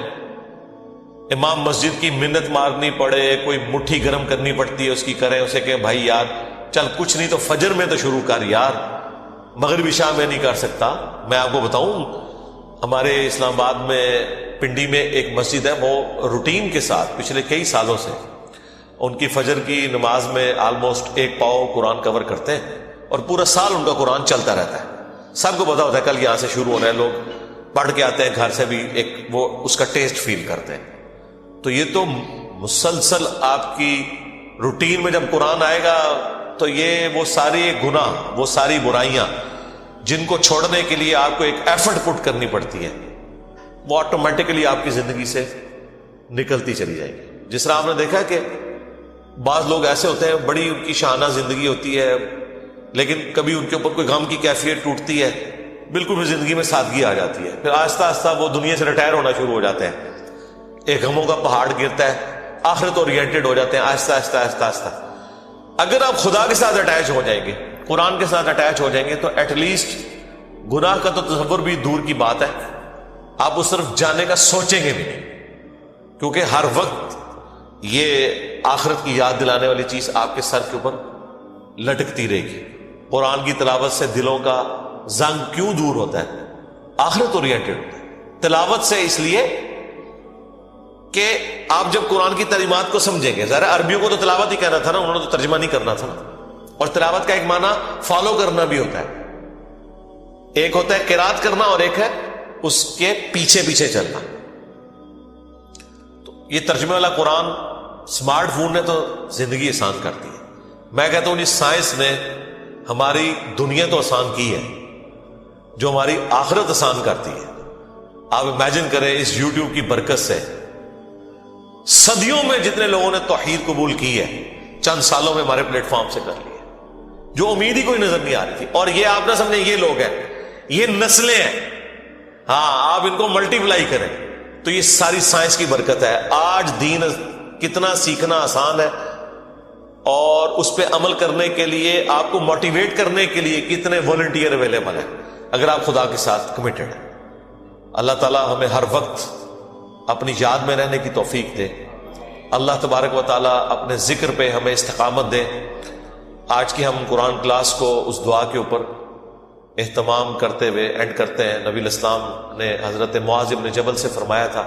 Speaker 2: امام مسجد کی منت مارنی پڑے, کوئی مٹھی گرم کرنی پڑتی ہے اس کی, کریں اسے کہ بھائی یار چل کچھ نہیں تو فجر میں تو شروع کر یار, مغرب عشاء میں نہیں کر سکتا. میں آپ کو بتاؤں ہمارے اسلام آباد میں پنڈی میں ایک مسجد ہے, وہ روٹین کے ساتھ پچھلے کئی سالوں سے ان کی فجر کی نماز میں آلموسٹ 1 پاؤ قرآن کور کرتے ہیں, اور پورا سال ان کا قرآن چلتا رہتا ہے. سب کو پتا ہوتا ہے کل یہاں سے شروع ہو رہا ہے, لوگ پڑھ کے آتے ہیں گھر سے بھی, ایک وہ اس کا ٹیسٹ فیل کرتے ہیں. تو یہ تو مسلسل آپ کی روٹین میں جب قرآن آئے گا تو یہ وہ ساری گناہ, وہ ساری برائیاں جن کو چھوڑنے کے لیے آپ کو ایک ایفرٹ پٹ کرنی پڑتی ہے, وہ آٹومیٹکلی آپ کی زندگی سے نکلتی چلی جائے گی. جس طرح آپ نے دیکھا کہ بعض لوگ ایسے ہوتے ہیں بڑی ان کی شانہ زندگی ہوتی ہے, لیکن کبھی ان کے اوپر کوئی غم کی کیفیت ٹوٹتی ہے, بالکل بھی زندگی میں سادگی آ جاتی ہے, پھر آہستہ آہستہ وہ دنیا سے ریٹائر ہونا شروع ہو جاتے ہیں. ایک غموں کا پہاڑ گرتا ہے, آخرت اورینٹڈ ہو جاتے ہیں آہستہ آہستہ آہستہ آہستہ. اگر آپ خدا کے ساتھ اٹیچ ہو جائیں گے, قرآن کے ساتھ اٹیچ ہو جائیں گے, تو ایٹ لیسٹ گناہ کا تو تصور بھی دور کی بات ہے, آپ اس طرف جانے کا سوچیں گے بھی نہیں, کیونکہ ہر وقت یہ آخرت کی یاد دلانے والی چیز آپ کے سر کے اوپر لٹکتی رہے گی. قرآن کی تلاوت سے دلوں کا زنگ کیوں دور ہوتا ہے؟ آخرت اورینٹڈ ہوتا ہے تلاوت سے, اس لیے کہ آپ جب قرآن کی تعلیمات کو سمجھیں گے, ذرا عربیوں کو تو تلاوت ہی کہنا تھا نا, انہوں نے تو ترجمہ نہیں کرنا تھا نا, اور تلاوت کا ایک معنی فالو کرنا بھی ہوتا ہے. ایک ہوتا ہے قرات کرنا اور ایک ہے اس کے پیچھے پیچھے چلنا. تو یہ ترجمے والا قرآن اسمارٹ فون نے تو زندگی آسان کر دی ہے. میں کہتا ہوں اس سائنس نے ہماری دنیا تو آسان کی ہے, جو ہماری آخرت آسان کرتی ہے. آپ امیجن کریں اس یوٹیوب کی برکت سے صدیوں میں جتنے لوگوں نے توحید قبول کی ہے, چند سالوں میں ہمارے پلیٹ فارم سے کر لی ہے, جو امید ہی کوئی نظر نہیں آ رہی تھی. اور یہ آپ نہ سمجھیں یہ لوگ ہیں, یہ نسلیں ہیں, ہاں آپ ان کو ملٹی پلائی کریں تو یہ ساری سائنس کی برکت ہے. آج دین کتنا سیکھنا آسان ہے, اور اس پہ عمل کرنے کے لیے آپ کو موٹیویٹ کرنے کے لیے کتنے والنٹیئر اویلیبل ہیں, اگر آپ خدا کے ساتھ کمیٹڈ ہیں. اللہ تعالی ہمیں ہر وقت اپنی یاد میں رہنے کی توفیق دے. اللہ تبارک و تعالی اپنے ذکر پہ ہمیں استقامت دے. آج کی ہم قرآن کلاس کو اس دعا کے اوپر اہتمام کرتے ہوئے اینڈ کرتے ہیں. نبی الاسلام نے حضرت معاذ بن جبل سے فرمایا تھا,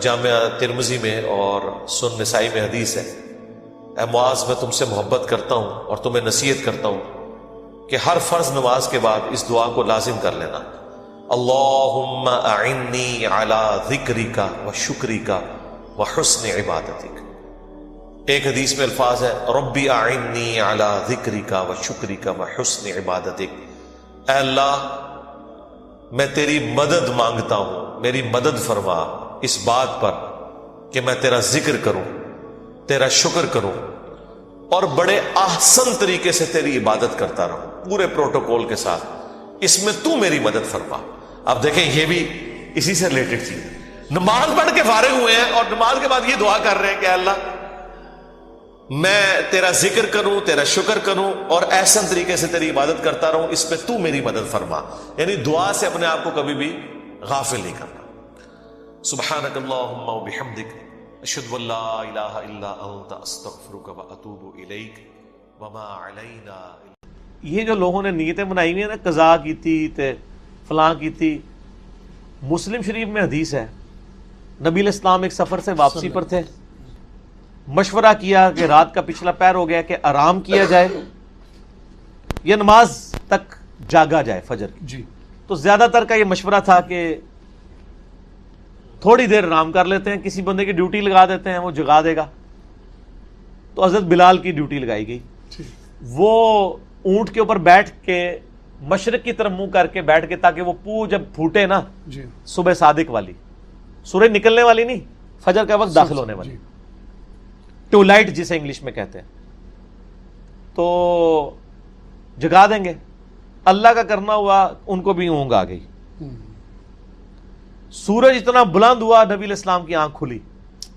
Speaker 2: جامعہ ترمذی میں اور سنن نسائی میں حدیث ہے, اے معاذ میں تم سے محبت کرتا ہوں اور تمہیں نصیحت کرتا ہوں کہ ہر فرض نماز کے بعد اس دعا کو لازم کر لینا, اللہم اعنی علی ذکرک و شکرک و حسن عبادتک. ایک حدیث میں الفاظ ہے ربی اعنی علی ذکرک و شکرک و حسن عبادتک, اے اللہ میں تیری مدد مانگتا ہوں, میری مدد فرما اس بات پر کہ میں تیرا ذکر کروں, تیرا شکر کروں, اور بڑے احسن طریقے سے تیری عبادت کرتا رہوں, پورے پروٹوکول کے ساتھ. اس میں تو میری مدد فرما. اب دیکھیں یہ بھی اسی سے ریلیٹڈ چیز ہے. نماز پڑھ کے فارغ ہوئے ہیں اور نماز کے بعد یہ دعا کر رہے ہیں کہ اللہ میں تیرا ذکر کروں، تیرا شکر کروں اور احسن طریقے سے تیری عبادت کرتا رہوں، اس پہ تو میری مدد فرما. یعنی دعا سے اپنے آپ کو کبھی بھی غافل نہیں کرنا. سبحانک اللہم و بحمدک اشہد ان لا الہ الا انت استغفرک و اتوب الیک وما علینا.
Speaker 1: یہ جو لوگوں نے نیتیں بنائی ہوئی ہیں نا، قضا کی تھی تے فلاں کی تھی، مسلم شریف میں حدیث ہے نبی علیہ السلام ایک سفر سے واپسی پر تھے، مشورہ کیا کہ رات کا پچھلا پہر ہو گیا کہ آرام کیا جائے یا نماز تک جاگا جائے فجر کی.
Speaker 3: جی
Speaker 1: تو زیادہ تر کا یہ مشورہ تھا کہ تھوڑی دیر آرام کر لیتے ہیں، کسی بندے کی ڈیوٹی لگا دیتے ہیں، وہ جگا دے گا. تو حضرت بلال کی ڈیوٹی لگائی گئی. وہ اونٹ کے اوپر بیٹھ کے مشرق کی طرف منہ کر کے بیٹھ کے، تاکہ وہ پو جب پھوٹے نا
Speaker 3: جی
Speaker 1: صبح صادق والی، سورج نکلنے والی نہیں، فجر کا وقت داخل ہونے والی،
Speaker 3: جی
Speaker 1: ٹو لائٹ جسے انگلش میں کہتے ہیں، تو جگا دیں گے. اللہ کا کرنا ہوا ان کو بھی اونگ آ گئی. سورج اتنا بلند ہوا، نبی علیہ السلام کی آنکھ کھلی،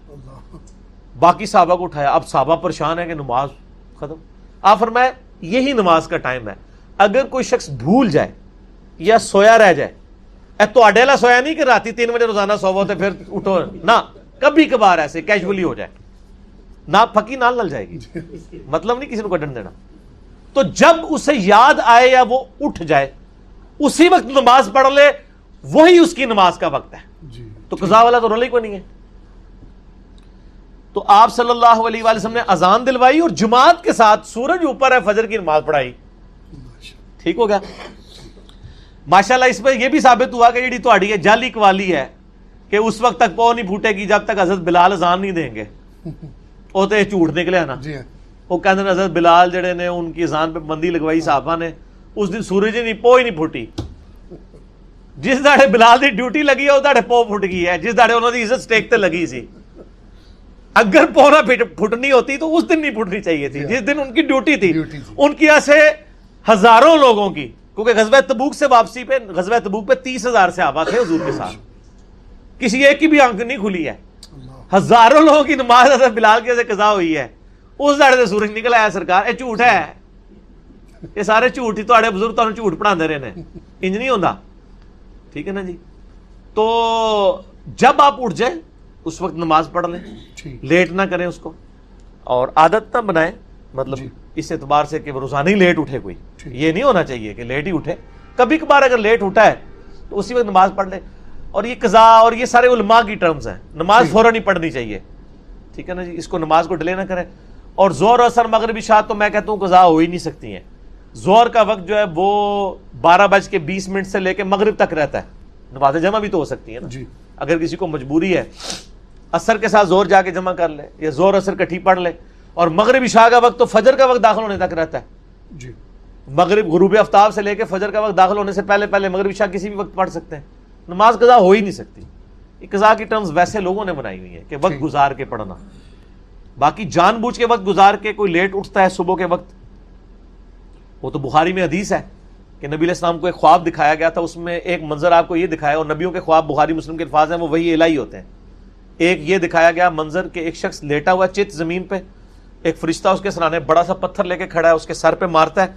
Speaker 3: اللہ
Speaker 1: باقی صحابہ کو اٹھایا. اب صحابہ پریشان ہے کہ نماز ختم. آپ فرمائے یہی نماز کا ٹائم ہے. اگر کوئی شخص بھول جائے یا سویا رہ جائے، تو اڈیلا سویا نہیں کہ راتی 3 بجے روزانہ سو تو پھر اٹھو نہ، کبھی کبھار ایسے کیجولی ہو جائے، نہ پھکی نال نل جائے گی، مطلب نہیں کسی کو کڈن دینا. تو جب اسے یاد آئے یا وہ اٹھ جائے اسی وقت نماز پڑھ لے، وہی اس کی نماز کا وقت ہے.
Speaker 3: جی
Speaker 1: تو قضا والا تو رولے کو نہیں ہے. تو آپ صلی اللہ علیہ وآلہ وسلم نے اذان دلوائی اور جماعت کے ساتھ سورج اوپر ہے فجر کی نماز پڑھائی. ٹھیک ہو گیا. ماشاءاللہ اس میں یہ بھی ثابت ہوا کہ جیڑی تہاڈی جعلی قوالی ہے کہ اس وقت تک پو نہیں پھوٹے گی جب تک حضرت بلال اذان نہیں دیں گے، وہ تو جھوٹ نکلے نا.
Speaker 3: جی
Speaker 1: وہ کہتے ہیں حضرت بلال جڑے نے ان کی اذان پہ بندی لگوائی صحابہ نے، اس دن سورج ہی نہیں، پو ہی نہیں پھوٹی. جس داڑے بلال دی ڈیوٹی لگی ہے وہ داڑے پو پھٹ گئی ہے، جس داڑے انہوں نے عزت سٹیک تے لگی سی. اگر پو نہ پھٹنی ہوتی تو اس دن نہیں پھٹنی چاہیے تھی، جس دن ان کی ڈیوٹی تھی. ان کی ایسے ہزاروں لوگوں کی، کیونکہ غزوہ تبوک سے واپسی پہ، غزوہ تبوک پہ 30,000 صحابہ تھے حضور کے ساتھ، کسی ایک کی بھی آنکھ نہیں کھلی ہے. ہزاروں لوگوں کی نماز حضرت بلال کے سے قضا ہوئی ہے. اس داڑے سے سورج نکلا ہے. سرکار یہ جھوٹ ہے، یہ سارے جھوٹ ہی تہاڈے بزرگ تانوں جھوٹ پڑھاندے رہے نے، انج نہیں ہوندا. ٹھیک ہے نا جی. تو جب آپ اٹھ جائیں اس وقت نماز پڑھ لیں، لیٹ نہ کریں اس کو، اور عادت نہ بنائیں، مطلب اس اعتبار سے کہ روزانہ ہی لیٹ اٹھے کوئی. یہ نہیں ہونا چاہیے کہ لیٹ ہی اٹھے. کبھی کبھار اگر لیٹ اٹھا ہے تو اسی وقت نماز پڑھ لے. اور یہ قضا اور یہ سارے علماء کی ٹرمز ہیں، نماز فوراً ہی پڑھنی چاہیے. ٹھیک ہے نا جی. اس کو نماز کو ڈیلے نہ کریں. اور ظہر اثر مغرب عشاء تو میں کہتا ہوں قضا ہو ہی نہیں سکتی ہیں. ظہر کا وقت جو ہے وہ 12:20 سے لے کے مغرب تک رہتا ہے. نماز جمع بھی تو ہو سکتی ہے نا
Speaker 3: جی
Speaker 1: اگر کسی کو مجبوری ہے. اثر کے ساتھ ظہر جا کے جمع کر لے یا ظہر اثر کٹھی پڑھ لے. اور مغرب عشاء کا وقت تو فجر کا وقت داخل ہونے تک رہتا ہے.
Speaker 3: جی
Speaker 1: مغرب غروب آفتاب سے لے کے فجر کا وقت داخل ہونے سے پہلے پہلے مغرب عشاء کسی بھی وقت پڑھ سکتے ہیں. نماز قضا ہو ہی نہیں سکتی. یہ قضا کی ٹرمز ویسے لوگوں نے بنائی ہوئی ہیں کہ وقت گزار کے پڑھنا. باقی جان بوجھ کے وقت گزار کے کوئی لیٹ اٹھتا ہے صبح کے وقت، وہ تو بخاری میں حدیث ہے کہ نبی علیہ السلام کو ایک خواب دکھایا گیا تھا. اس میں ایک منظر آپ کو یہ دکھایا، اور نبیوں کے خواب بخاری مسلم کے الفاظ ہیں وہ وہی الہی ہوتے ہیں. ایک یہ دکھایا گیا منظر کہ ایک شخص لیٹا ہوا چت زمین پہ، ایک فرشتہ اس کے سرانے بڑا سا پتھر لے کے کھڑا ہے، اس کے سر پہ مارتا ہے،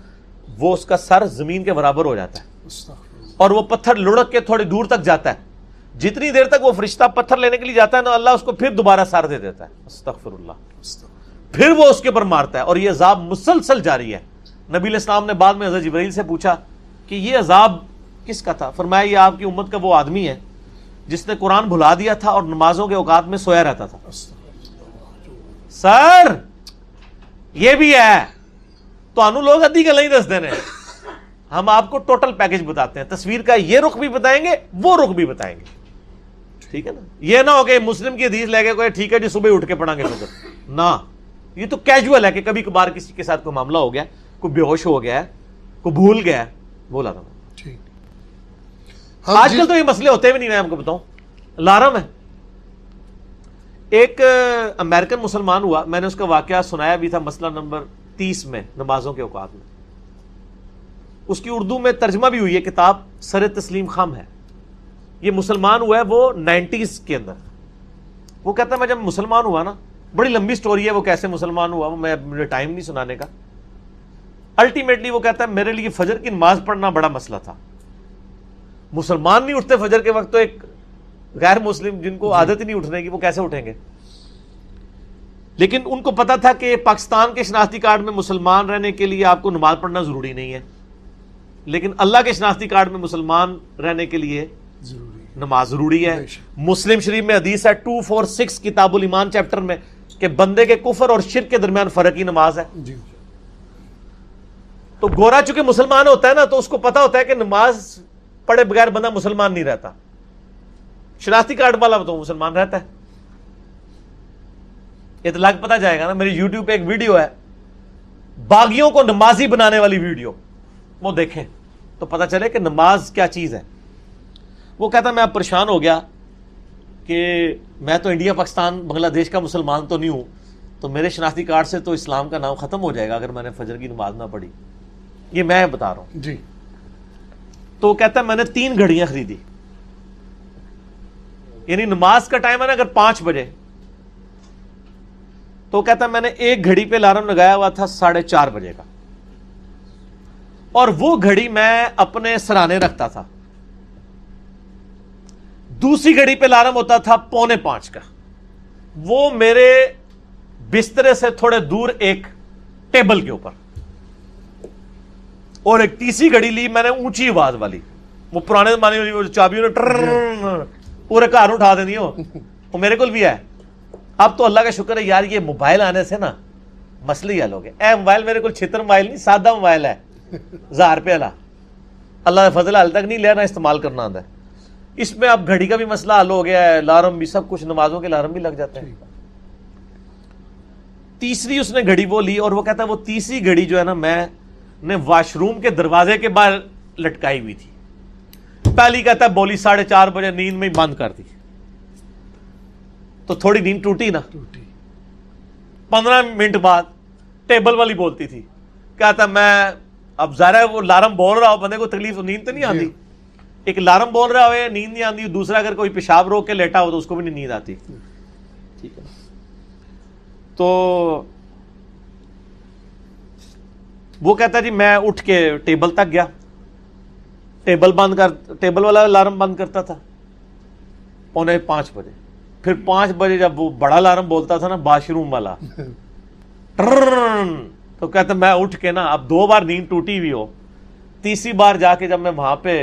Speaker 1: وہ اس کا سر زمین کے برابر ہو جاتا ہے اور وہ پتھر لڑک کے تھوڑی دور تک جاتا ہے. جتنی دیر تک وہ فرشتہ پتھر لینے کے لیے جاتا ہے نا، اللہ اس کو پھر دوبارہ سر دے دیتا ہے. استغفر اللہ. پھر وہ اس کے اوپر مارتا ہے اور یہ عذاب مسلسل جاری ہے. نبی علیہ السلام نے بعد میں حضرت جبرائیل سے پوچھا کہ یہ عذاب کس کا تھا؟ فرمایا یہ آپ کی امت کا وہ آدمی ہے جس نے قرآن بھلا دیا تھا اور نمازوں کے اوقات میں سویا رہتا تھا. سر یہ بھی ہے تو انو لوگ ادھی گل نہیں دستے ہیں، ہم آپ کو ٹوٹل پیکج بتاتے ہیں. تصویر کا یہ رخ بھی بتائیں گے، وہ رخ بھی بتائیں گے. ٹھیک ہے نا. یہ نہ ہو کہ مسلم کی حدیث لے کے کوئی ٹھیک ہے جی صبح اٹھ کے پڑھیں گے فجر، نہ. یہ تو کیجول ہے کہ کبھی کبھار کسی کے ساتھ کوئی معاملہ ہو گیا، کوئی بے ہوش ہو گیا ہے، کوئی بھول گیا ہے، بولا تھا. آج کل تو یہ مسئلے ہوتے بھی نہیں. میں آپ کو بتاؤں لارم ہے. ایک امریکن مسلمان ہوا، میں نے اس کا واقعہ سنایا بھی تھا مسئلہ نمبر 30 میں، نمازوں کے اوقات میں. اس کی اردو میں ترجمہ بھی ہوئی ہے کتاب، سر تسلیم خم ہے. یہ مسلمان ہوا ہے وہ 90s کے اندر. وہ کہتا ہے میں جب مسلمان ہوا نا بڑی لمبی سٹوری ہے وہ کیسے مسلمان ہوا، مجھے ٹائم نہیں سنانے کا. الٹیمیٹلی وہ کہتا ہے میرے لیے فجر کی نماز پڑھنا بڑا مسئلہ تھا. مسلمان نہیں اٹھتے فجر کے وقت، تو ایک غیر مسلم جن کو عادت ہی نہیں اٹھنے کی وہ کیسے اٹھیں گے؟ لیکن ان کو پتا تھا کہ پاکستان کے شناختی کارڈ میں مسلمان رہنے کے لیے آپ کو نماز پڑھنا ضروری نہیں ہے، لیکن اللہ کے شناختی کارڈ میں مسلمان رہنے کے لیے نماز ضروری ہے. مسلم شریف میں حدیث ہے 246 کتاب الایمان چیپٹر میں کہ بندے کے کفر اور شرک کے درمیان فرق ہی نماز ہے. تو گورا چونکہ مسلمان ہوتا ہے نا، تو اس کو پتا ہوتا ہے کہ نماز پڑھے بغیر بندہ مسلمان نہیں رہتا. شناختی کارڈ والا تو مسلمان رہتا ہے. اطلاق پتا جائے گا نا. میری یوٹیوب پہ ایک ویڈیو ہے باغیوں کو نمازی بنانے والی ویڈیو، وہ دیکھیں تو پتا چلے کہ نماز کیا چیز ہے. وہ کہتا میں اب پریشان ہو گیا کہ میں تو انڈیا پاکستان بنگلہ دیش کا مسلمان تو نہیں ہوں، تو میرے شناختی کارڈ سے تو اسلام کا نام ختم ہو جائے گا اگر میں نے فجر کی نماز نہ پڑھی. یہ میں بتا رہا ہوں.
Speaker 3: جی.
Speaker 1: تو کہتا ہے میں نے 3 گھڑیاں خریدی. یعنی نماز کا ٹائم ہے نا اگر 5 بجے، تو کہتا ہے میں نے ایک گھڑی پہ الارم لگایا ہوا تھا 4:30 بجے کا، اور وہ گھڑی میں اپنے سرانے رکھتا تھا. دوسری گھڑی پہ الارم ہوتا تھا 4:45 کا، وہ میرے بسترے سے تھوڑے دور ایک ٹیبل کے اوپر. اور ایک تیسری گھڑی لی میں نے اونچی آواز والی، وہ پرانے زمانے والی وہ چابیوں نے پورے گھر اٹھا دینی ہو، وہ میرے کو بھی ہے. اب تو اللہ کا شکر ہے یار، یہ موبائل آنے سے نا مسئلے ہی حل ہو گئے. اے موبائل میرے کو چھتر موبائل نہیں، سادہ موبائل ہے 1000 روپے والا. اللہ کا فضل حال تک نہیں لینا، استعمال کرنا آتا ہے. اس میں اب گھڑی کا بھی مسئلہ حل ہو گیا ہے، الارم بھی، سب کچھ، نمازوں کے الارم بھی لگ جاتے ہیں. تیسری اس نے گھڑی وہ لی، اور وہ کہتا ہے وہ تیسری گھڑی جو ہے نا میں نے واش روم کے دروازے کے باہر لٹکائی ہوئی تھی. پہلی کہتا ہے بولی 4:30 بجے، نیند میں ہی بند کر دی. تو تھوڑی نیند ٹوٹی نا. 15 منٹ بعد ٹیبل والی بولتی تھی. کہتا میں اب ظاہر ہے وہ الارم بول رہا ہو، بندے کو تکلیف تو نیند تو نہیں آتی. ایک الارم بول رہا ہو نیند نہیں آتی، دوسرا اگر کوئی پیشاب روک کے لیٹا ہو تو اس کو بھی نہیں نیند آتی. ٹھیک ہے. تو وہ کہتا جی میں اٹھ کے ٹیبل تک گیا، ٹیبل والا الارم بند کرتا تھا 4:45 بجے. پھر 5 بجے جب وہ بڑا الارم بولتا تھا نا واش روم والا، تو کہتا میں اٹھ کے نا، اب 2 بار نیند ٹوٹی ہوئی ہو، تیسری بار جا کے جب میں وہاں پہ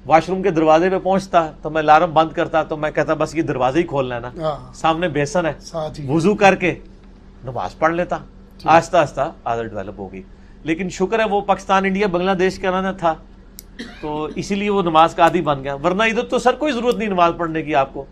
Speaker 1: واش روم کے دروازے پہ پہنچتا تو میں الارم بند کرتا، تو میں کہتا بس یہ دروازے ہی کھولنا ہے نا، سامنے بیسن ہے، وضو کر کے نماز پڑھ لیتا. آہستہ آہستہ عادت ڈیولپ ہوگی. لیکن شکر ہے وہ پاکستان انڈیا بنگلہ دیش کا نہ تھا، تو اسی لیے وہ نماز کا عادی بن گیا. ورنہ ادھر تو سر کوئی ضرورت نہیں نماز پڑھنے کی آپ کو.